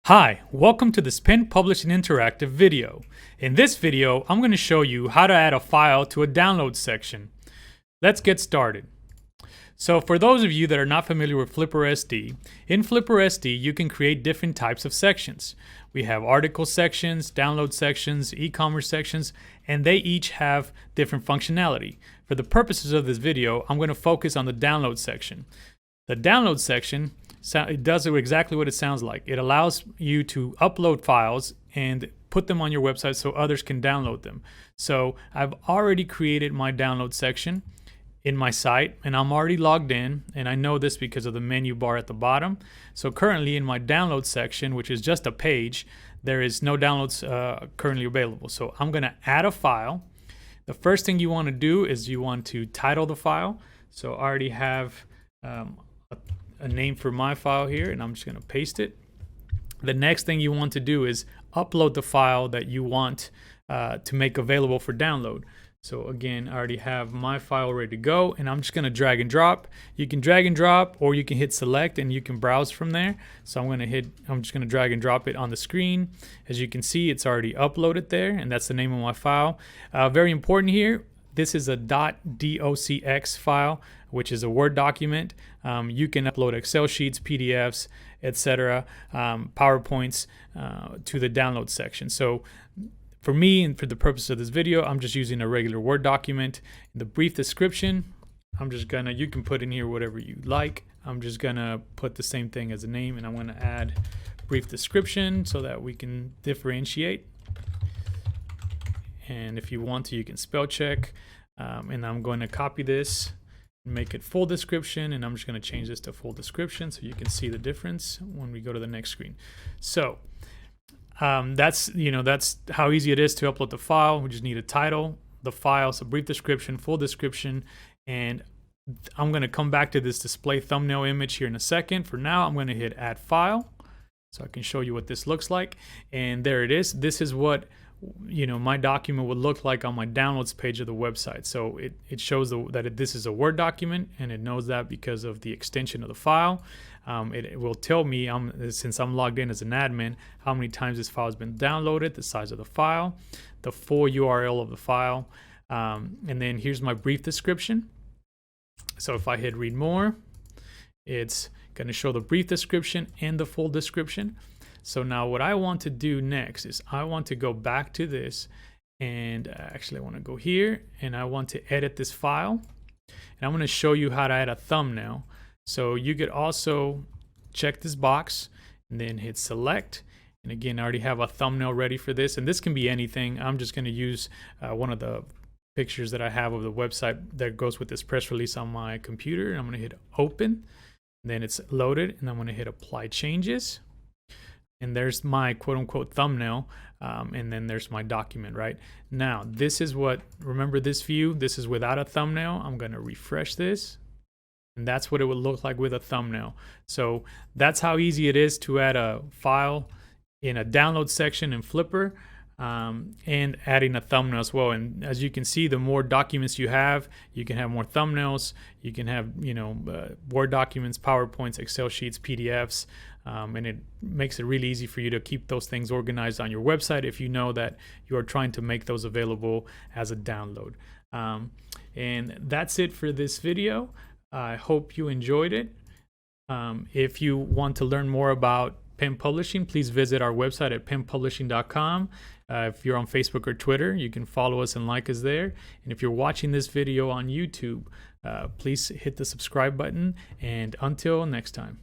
Hi, welcome to this Pen Publishing Interactive video. In this video, I'm going to show you how to add a file to a download section. Let's get started. So for those of you that are not familiar with FlipperSD, in FlipperSD you can create different types of sections. We have article sections, download sections, e-commerce sections, and they each have different functionality. For the purposes of this video, I'm going to focus on the download section. The download section, it does exactly what it sounds like. It allows you to upload files and put them on your website so others can download them. So I've already created my download section in my site and I'm already logged in, and I know this because of the menu bar at the bottom. So currently in my download section, which is just a page, there is no downloads currently available. So I'm going to add a file. The first thing you want to do is you want to title the file. So I already have a name for my file here, and I'm just going to paste it. The next thing you want to do is upload the file that you want to make available for download. So again, I already have my file ready to go, and I'm just going to drag and drop. You can drag and drop, or you can hit select and you can browse from there. So I'm just going to drag and drop it on the screen. As you can see, it's already uploaded there, and that's the name of my file. Very important here, this is a .docx file, which is a Word document. You can upload Excel sheets, PDFs, etc., PowerPoints to the download section. So for me, and for the purpose of this video, I'm just using a regular Word document. The brief description, you can put in here whatever you like. I'm just gonna put the same thing as a name, and I'm gonna add brief description so that we can differentiate. And if you want to, you can spell check. And I'm going to copy this, make it full description, and I'm just going to change this to full description so you can see the difference when we go to the next screen. So that's how easy it is to upload the file. We just need a title, the file, so brief description, full description, and I'm going to come back to this display thumbnail image here in a second. For now, I'm going to hit add file so I can show you what this looks like. And there it is. This is what my document would look like on my downloads page of the website. So it shows that this is a Word document, and it knows that because of the extension of the file. It will tell me, since I'm logged in as an admin, how many times this file has been downloaded, the size of the file, the full URL of the file, and then here's my brief description. So if I hit read more, it's going to show the brief description and the full description. So now what I want to do next is I want to go back to this, and actually I want to go here and I want to edit this file, and I'm going to show you how to add a thumbnail. So you could also check this box and then hit select, and again I already have a thumbnail ready for this, and this can be anything. I'm just going to use one of the pictures that I have of the website that goes with this press release on my computer, and I'm going to hit open, and then it's loaded, and I'm going to hit apply changes. And there's my quote-unquote thumbnail, and then there's my document. Right now, this is remember this view, this is without a thumbnail. I'm going to refresh this, and that's what it would look like with a thumbnail. So that's how easy it is to add a file in a download section in Flipper, and adding a thumbnail as well. And as you can see, the more documents you can have more thumbnails. You can have Word documents, PowerPoints, Excel sheets, PDFs, and it makes it really easy for you to keep those things organized on your website if you know that you are trying to make those available as a download. And that's it for this video. I hope you enjoyed it. If you want to learn more about pen publishing, please visit our website at penpublishing.com. If you're on Facebook or Twitter, you can follow us and like us there. And if you're watching this video on YouTube, please hit the subscribe button. And until next time.